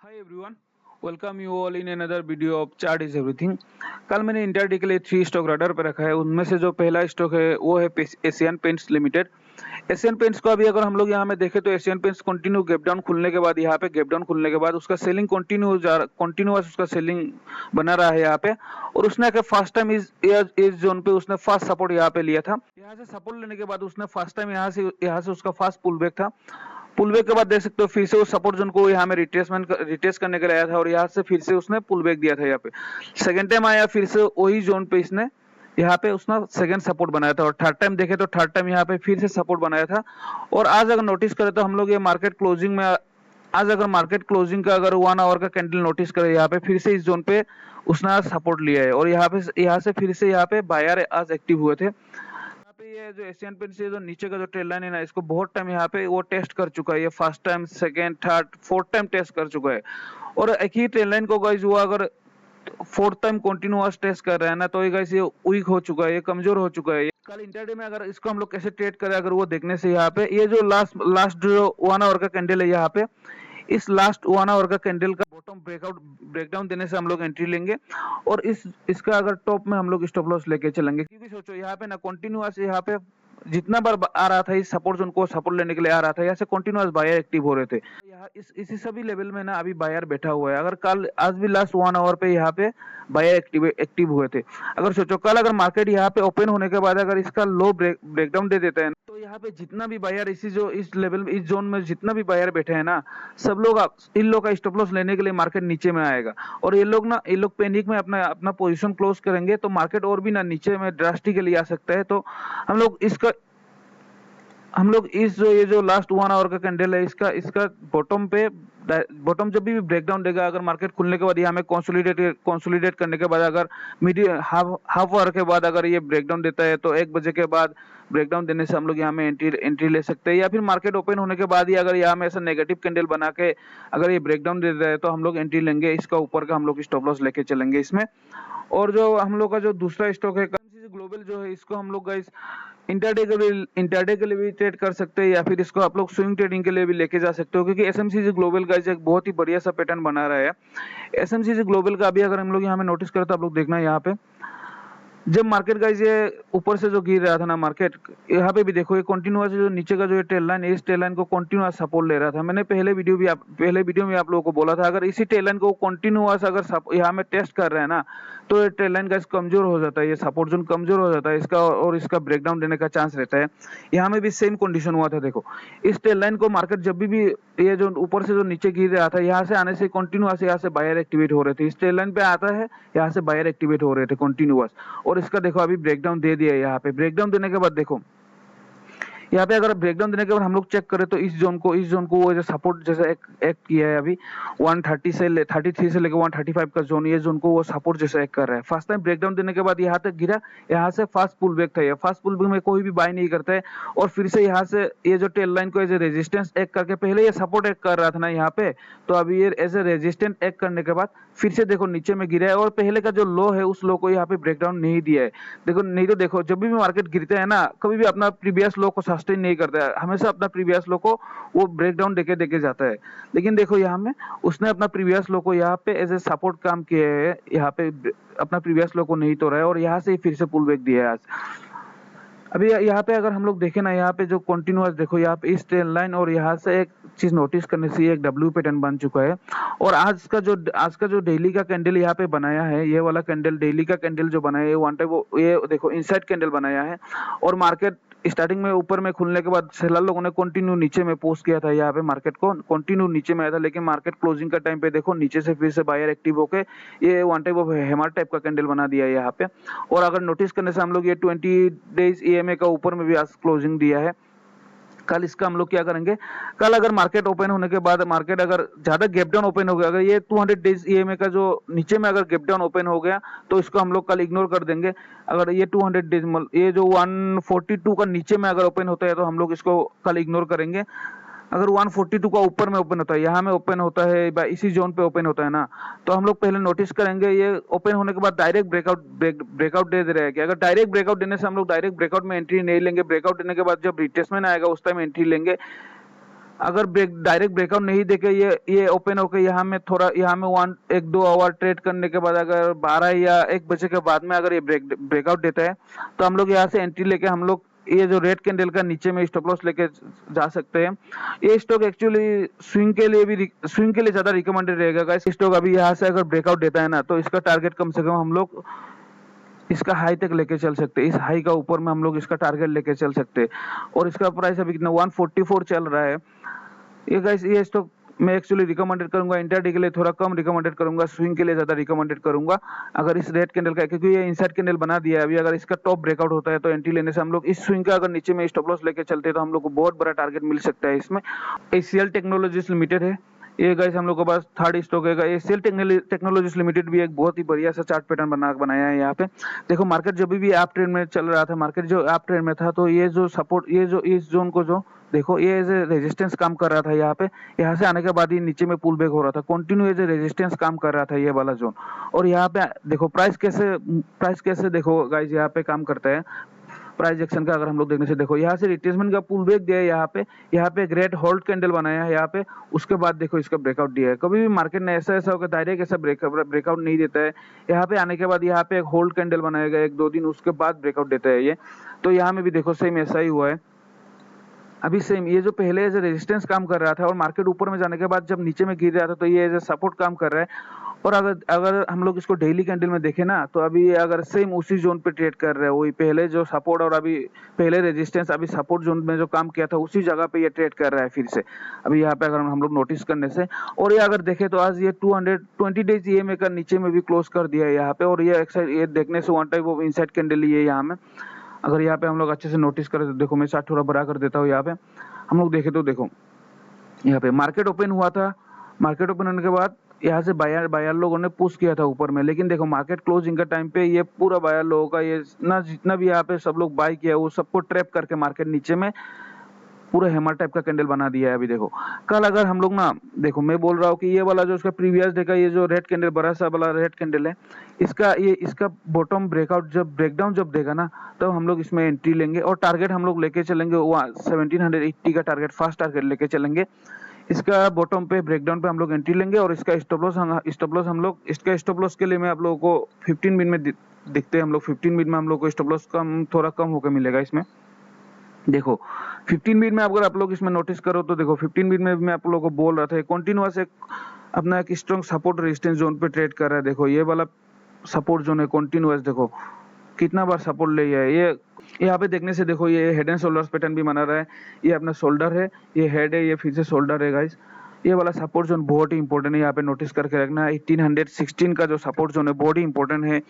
Hi everyone, welcome you all in another video of chart is everything. कल मैंने intraday के लिए 3 stock radar पर रखा है। उनमें से जो पहला स्टॉक है वो है Asian paints limited. Asian paints को अभी अगर हम लोग यहाँ में देखें तो Asian paints continue gap down खुलने के बाद यहाँ पे गैप डाउन खुलने के बाद उसका सेलिंग कंटिन्यूअस उसका सेलिंग बना रहा है यहाँ पे। और उसने आके फर्स्ट टाइम इस जोन पे उसने फास्ट सपोर्ट यहाँ पे लिया था। यहाँ से सपोर्ट लेने के बाद उसने फर्स्ट टाइम यहाँ से उसका फास्ट पुल बैक था। पुल बैक के बाद देख सकते हो फिर से उस सपोर्ट जोन को यहाँ में रिट्रेस करने के लिए आया था और यहाँ से फिर से उसने पुल बैक दिया था। यहाँ पे सेकंड टाइम आया, फिर से वही जोन पे इसने यहाँ पे उसने सेकंड सपोर्ट बनाया था और थर्ड टाइम देखे तो थर्ड टाइम यहाँ पे फिर से सपोर्ट बनाया था। और आज अगर नोटिस करें तो हम लोग ये मार्केट क्लोजिंग में आज अगर मार्केट क्लोजिंग का अगर 1 आवर का कैंडल नोटिस करें, यहाँ पे फिर से इस जोन पे उसने आज सपोर्ट लिया है और यहाँ से फिर से यहाँ पे बायर आज एक्टिव हुए थे। यहाँ पे ये जो एशियन पेंट से जो नीचे का जो ट्रेल लाइन है ना, इसको बहुत टाइम यहाँ पे वो टेस्ट कर चुका है। ये first time, second, third, fourth time test कर चुका है। और एक ही ट्रेल लाइन को गाइस वो अगर फोर्थ टाइम कंटिन्यूअस टेस्ट कर रहा है ना, तो ये गाइस ये वीक हो चुका है, ये कमजोर हो चुका है। कल इंटरडे में अगर इसको हम लोग कैसे ट्रेड करें, अगर वो देखने से यहाँ पे ये जो लास्ट जो 1 आवर का कैंडल है, यहाँ पे इस लास्ट 1 आवर का कैंडल का बॉटम ब्रेकडाउन देने से हम लोग एंट्री लेंगे और इसका अगर टॉप में हम लोग स्टॉप लॉस लेके चलेंगे। क्योंकि सोचो यहाँ पे ना कंटिन्यूअस यहाँ पे जितना बार आ रहा था इस सपोर्ट जोन को सपोर्ट लेने के लिए आ रहा था, यहाँ से कंटिन्यूअस बायर एक्टिव हो रहे थे। यहाँ इसी सभी लेवल में ना अभी बायर बैठा हुआ है। अगर कल आज भी लास्ट 1 आवर पे यहाँ पे बायर एक्टिव हुए थे। अगर सोचो कल अगर मार्केट यहाँ पे ओपन होने के बाद अगर इसका लो ब्रेकडाउन दे देता है तो यहाँ पे जितना भी बायर इस लेवल में, इस जोन में जितना भी बायर बैठे हैं ना, सब लोग इन लोग का स्टॉप लॉस लेने के लिए मार्केट नीचे में आएगा और ये लोग पैनिक में अपना अपना पोजीशन क्लोज करेंगे तो मार्केट और भी ना नीचे में ड्रास्टिकली आ सकता है। तो हम लोग इस जो ये जो लास्ट 1 आवर का कैंडल है, इसका बॉटम जब भी ब्रेकडाउन देगा, अगर मार्केट खुलने के बाद यहाँ में कंसोलिडेट करने के बाद अगर मीडियम हाफ आवर के बाद अगर ये ब्रेकडाउन देता है तो 1 बजे के बाद ब्रेकडाउन देने से हम लोग यहाँ में एंट्री ले सकते हैं। या फिर मार्केट ओपन होने के बाद ही अगर यहाँ में ऐसा नेगेटिव कैंडल बना के अगर ये ब्रेकडाउन दे देता है तो हम लोग एंट्री लेंगे, इसका ऊपर का हम लोग स्टॉप लॉस लेके चलेंगे इसमें। और जो हम लोग का जो दूसरा स्टॉक है ग्लोबल जो है, इसको हम लोग गाइस इंटरडे के लिए भी ट्रेड कर सकते हैं या फिर इसको आप लोग स्विंग ट्रेडिंग के लिए भी लेके जा सकते हो। क्योंकि एसएमसीजी ग्लोबल गाइस एक बहुत ही बढ़िया सा पैटर्न बना रहा है। एसएमसीजी ग्लोबल का अभी अगर हम लोग यहाँ में नोटिस करें तो आप लोग देखना यहाँ पे जब मार्केट गाइस ये ऊपर से जो गिर रहा था ना मार्केट, यहाँ पे भी देखो ये कंटिन्यूअस जो नीचे का जो ये ट्रेल लाइन है, इस ट्रेल लाइन को कंटिन्यूअस सपोर्ट ले रहा था। मैंने पहले वीडियो में आप लोगों को बोला था अगर इसी ट्रेल लाइन को कंटिन्यूअस अगर यहाँ में टेस्ट कर रहे हैं ना, तो ये ट्रेल लाइन गाइस कमजोर हो जाता है, ये सपोर्ट जोन कमजोर हो जाता है इसका और इसका ब्रेकडाउन देने का चांस रहता है। यहाँ में भी सेम कंडीशन हुआ था। देखो इस ट्रेल लाइन को मार्केट जब भी ये जो ऊपर से जो नीचे गिर रहा था, यहाँ से आने से कंटिन्यूअस यहाँ से बायर एक्टिवेट हो रहे थे। इस ट्रेल लाइन पे आता है, यहाँ से बायर एक्टिवेट हो रहे थे कंटिन्यूअस। और इसका देखो अभी ब्रेकडाउन दे दिया है। यहाँ पे ब्रेकडाउन देने के बाद देखो यहाँ पे अगर ब्रेकडाउन देने के बाद हम लोग चेक करें तो इस जोन को वो जो सपोर्ट जैसा एक किया है अभी 130 से 33 से लेकर 135 का जोन, ये जोन को वो सपोर्ट जैसा एक कर रहा है। फर्स्ट टाइम ब्रेकडाउन देने के बाद यहाँ तक गिरा, यहाँ से फास्ट पुल बैक था। ये फास्ट पुल बैक में कोई भी बाय नहीं करता है और फिर से यहाँ से ये जो टेल लाइन को एज ए रेजिस्टेंस एक करके पहले ये सपोर्ट एक कर रहा था ना यहाँ पे, तो अभी ये एज ए रेजिस्टेंस एक करने के बाद फिर से देखो नीचे में गिरा है और पहले का जो लो है उस लो को यहाँ पे ब्रेकडाउन नहीं दिया है। देखो नहीं तो देखो जब भी मार्केट गिरता है ना, कभी भी अपना प्रीवियस लो को सस्टेन नहीं करता है, हमेशा अपना प्रीवियस लो को वो ब्रेकडाउन देके जाता है। लेकिन देखो यहाँ में उसने अपना प्रीवियस लो को यहाँ पे एज ए सपोर्ट काम किया है, यहाँ पे अपना प्रीवियस लो को नहीं तोड़ा है और यहाँ से फिर से पुल बैक दिया है आज। अभी यहाँ पे अगर हम लोग देखें ना, यहाँ पे जो कंटिन्यूअस देखो यहाँ पे इस ट्रेल लाइन और यहाँ से एक चीज नोटिस करने से ये एक डब्ल्यू पैटर्न बन चुका है। और आज का जो डेली का कैंडल यहाँ पे बनाया है, ये वाला कैंडल डेली का कैंडल जो बनाया है वन टाइम वो ये देखो इनसाइड कैंडल बनाया है। और मार्केट स्टार्टिंग में ऊपर में खुलने के बाद सेलर लोगों ने कंटिन्यू नीचे में पोस्ट किया था, यहाँ पे मार्केट को कंटिन्यू नीचे में आया था। लेकिन मार्केट क्लोजिंग का टाइम पे देखो नीचे से फिर से बायर एक्टिव होके ये one type of hammer type का कैंडल बना दिया है यहाँ पे। और अगर नोटिस करने से हम लोग ये 20 डेज ईएमए का ऊपर में भी आज क्लोजिंग दिया है। कल इसका हम लोग क्या करेंगे, कल अगर मार्केट ओपन होने के बाद मार्केट अगर ज्यादा गैप डाउन ओपन हो गया, अगर ये 200 डेज ईएमए का जो नीचे में अगर गैप डाउन ओपन हो गया तो इसको हम लोग कल इग्नोर कर देंगे। अगर ये 200 डेज ये जो 142 का नीचे में अगर ओपन होता है तो हम लोग इसको कल इग्नोर करेंगे। अगर 142 का ऊपर में ओपन होता है, यहाँ में ओपन होता है, इसी जोन पे ओपन होता है ना, तो हम लोग पहले नोटिस करेंगे ये ओपन होने के बाद डायरेक्ट ब्रेकआउट दे रहा है कि अगर डायरेक्ट ब्रेकआउट देने से हम लोग डायरेक्ट ब्रेकआउट में एंट्री नहीं लेंगे। ब्रेकआउट देने के बाद जब रिट्रेसमेंट आएगा उस टाइम एंट्री लेंगे। अगर डायरेक्ट ब्रेकआउट नहीं देके ये ओपन होके यहाँ में थोड़ा यहाँ में 1-2 आवर ट्रेड करने के बाद अगर 12 या 1 बजे के बाद में अगर ये ब्रेकआउट देता है तो हम लोग यहाँ से एंट्री लेके हम लोग ये जो रेड कैंडल का नीचे में स्टॉप लॉस लेके जा सकते हैं। ये स्टॉक एक्चुअली स्विंग के लिए ज्यादा रिकमेंडेड रहेगा गाइस। स्टॉक अभी यहाँ से अगर ब्रेकआउट देता है ना तो इसका टारगेट कम से कम हम लोग इसका हाई तक लेके चल सकते हैं। इस हाई का ऊपर में हम लोग इसका टारगेट लेके चल सकते हैं और इसका प्राइस अभी कितना 144 चल रहा है। ये गाइस ये स्टॉक मैं एक्चुअली रिकमेंडेड करूंगा, इंट्राडे के लिए थोड़ा कम रिकमेंडेड करूंगा, स्विंग के लिए ज्यादा रिकमेंडेड करूंगा। अगर इस रेड कैंडल का, क्योंकि ये इनसाइड कैंडल बना दिया है अभी, अगर इसका टॉप ब्रेकआउट होता है तो एंट्री लेने से हम लोग इस स्विंग का अगर नीचे में स्टॉप लॉस लेके चलते हैं तो हम लोग को बहुत बड़ा टारगेट मिल सकता है। इसमें एसीएल टेक्नोलॉजीज लिमिटेड है ये गाइस हम लोग के पास थर्ड स्टॉक है। एसीएल टेक्नोलॉजीज लिमिटेड भी एक बहुत ही बढ़िया सा चार्ट पैटर्न बनाया है। यहाँ पे देखो मार्केट जब भी अप ट्रेंड में चल रहा था, मार्केट जो अप ट्रेंड में था तो ये जो सपोर्ट, ये जो इस जोन को जो देखो ये एज ए रेजिस्टेंस काम कर रहा था यहाँ पे। यहाँ से आने के बाद ये नीचे में पुल बैक हो रहा था, कंटिन्यू एज ए रेजिस्टेंस काम कर रहा था ये वाला जोन। और यहाँ पे देखो प्राइस कैसे देखो गाइस यहाँ पे काम करता है। प्राइस एक्शन का अगर हम लोग देखने से देखो यहाँ से रिट्रेसमेंट का पुल बैक दिया है, यहाँ पे एक रेड होल्ड कैंडल बनाया है यहाँ पे, उसके बाद देखो इसका ब्रेकआउट दिया है। कभी भी मार्केट ने ऐसा होगा डायरेक्ट ऐसा ब्रेकआउट नहीं देता है। यहाँ पे आने के बाद यहाँ पे एक होल्ड कैंडल बनाएगा 1-2 दिन, उसके बाद ब्रेकआउट देता है ये। तो यहाँ में भी देखो सेम ऐसा ही हुआ है। अभी सेम ये जो पहले एज रेजिस्टेंस काम कर रहा था और मार्केट ऊपर में जाने के बाद जब नीचे में गिर रहा था तो ये एज सपोर्ट काम कर रहा है। और अगर हम लोग इसको डेली कैंडल में देखें ना तो अभी ये अगर सेम उसी जोन पे ट्रेड कर रहे हैं, वही पहले जो सपोर्ट और अभी पहले रेजिस्टेंस अभी सपोर्ट जोन में जो काम किया था उसी जगह पे ये ट्रेड कर रहा है फिर से। अभी यहाँ पे अगर हम लोग नोटिस करने से, और ये अगर देखें तो आज ये 220 डेज ईएमए का नीचे में भी क्लोज कर दिया है यहाँ पे। और ये देखने से one type of inside candle ही है यहाँ में। अगर यहाँ पे हम लोग अच्छे से नोटिस करें तो देखो मैं चार्ट थोड़ा बड़ा कर देता हूँ। यहाँ पे हम लोग देखें तो देखो यहाँ पे मार्केट ओपन हुआ था, मार्केट ओपन होने के बाद यहाँ से बायर लोगों ने पुश किया था ऊपर में, लेकिन देखो मार्केट क्लोजिंग का टाइम पे ये पूरा बायर लोगों का ये ना जितना भी यहाँ पे सब लोग बाय किया वो सबको ट्रैप करके मार्केट नीचे में पूरा हैमर टाइप का कैंडल बना दिया है। अभी देखो कल अगर हम लोग ना देखो मैं बोल रहा हूँ कि ये वाला जो इसका प्रीवियस डे का ये जो रेड कैंडल बड़ा सा वाला रेड कैंडल है, इसका बॉटम ब्रेकआउट जब ब्रेकडाउन जब देगा ना तब हम लोग इसमें एंट्री लेंगे और टारगेट हम लोग लेके चलेंगे 1780 का टारगेट, फर्स्ट टारगेट लेके चलेंगे। इसका बॉटम पे ब्रेकडाउन पे हम लोग एंट्री लेंगे और इसका स्टॉप लॉस हम लोग इसका स्टॉप लॉस के लिए मैं आप लोगों को 15 मिनट में दिखते हैं। हम लोग 15 मिनट में हम लोग को स्टॉप लॉस थोड़ा कम होकर मिलेगा इसमें। देखो 15 मिनट में अगर आप लोग इसमें नोटिस करो तो देखो 15 मिनट में मैं आप लोगों को बोल रहा था कंटिन्यूअस अपना एक स्ट्रॉन्ग सपोर्ट रेजिस्टेंस जोन पे ट्रेड कर रहा है। देखो ये वाला सपोर्ट जोन है कंटिन्यूअस, देखो कितना बार सपोर्ट ले है ये। यहाँ पे देखने से देखो ये हेड एंड शोल्डर्स पैटर्न भी बना रहा है, ये अपना शोल्डर है, ये हेड है, ये फिर से शोल्डर है गाइस। ये वाला सपोर्ट जोन बहुत ही इंपॉर्टेंट है, यहाँ पे नोटिस करके रखना। 1816 का जो सपोर्ट जोन है बहुत ही इंपॉर्टेंट है।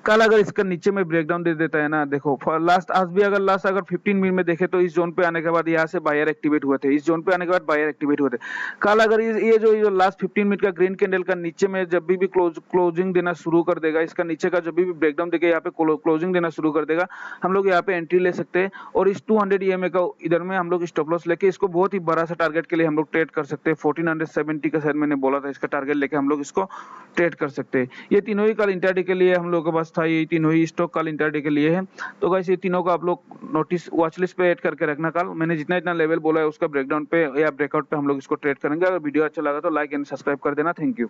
कल अगर इसका नीचे में ब्रेकडाउन दे देता है ना, देखो लास्ट आज भी अगर लास्ट अगर 15 मिनट में देखे तो इस जोन पे आने के बाद यहाँ से बायर एक्टिवेट हुए थे, इस जोन पे आने के बाद बायर एक्टिवेट हुए थे। कल अगर ये जो लास्ट 15 मिनट का ग्रीन कैंडल का नीचे में जब भी क्लोजिंग देना शुरू कर देगा, इसका नीचे का जब भी ब्रेकडाउन देगा यहाँ पे क्लोजिंग देना शुरू कर देगा, हम लोग यहाँ पे एंट्री ले सकते हैं और इस 200 ईएमए का इधर में हम लोग स्टॉप लॉस लेके इसको बहुत ही बड़ा सा टारगेट के लिए हम लोग ट्रेड कर सकते हैं। 1470 का शायद मैंने बोला था, इसका टारगेट लेके हम लोग इसको ट्रेड कर सकते हैं। ये तीनों ही कल इंट्राडे के लिए हम लोगों के पास था, ये तीनों ही स्टॉक कल इंट्राडे के लिए है। तो गाइस ये तीनों का आप लोग नोटिस वॉच लिस्ट पे ऐड करके रखना। कल मैंने जितना लेवल बोला है उसका ब्रेकडाउन पे या ब्रेकआउट पे हम लोग इसको ट्रेड करेंगे। अगर वीडियो अच्छा लगा तो लाइक एंड सब्सक्राइब कर देना। Thank you.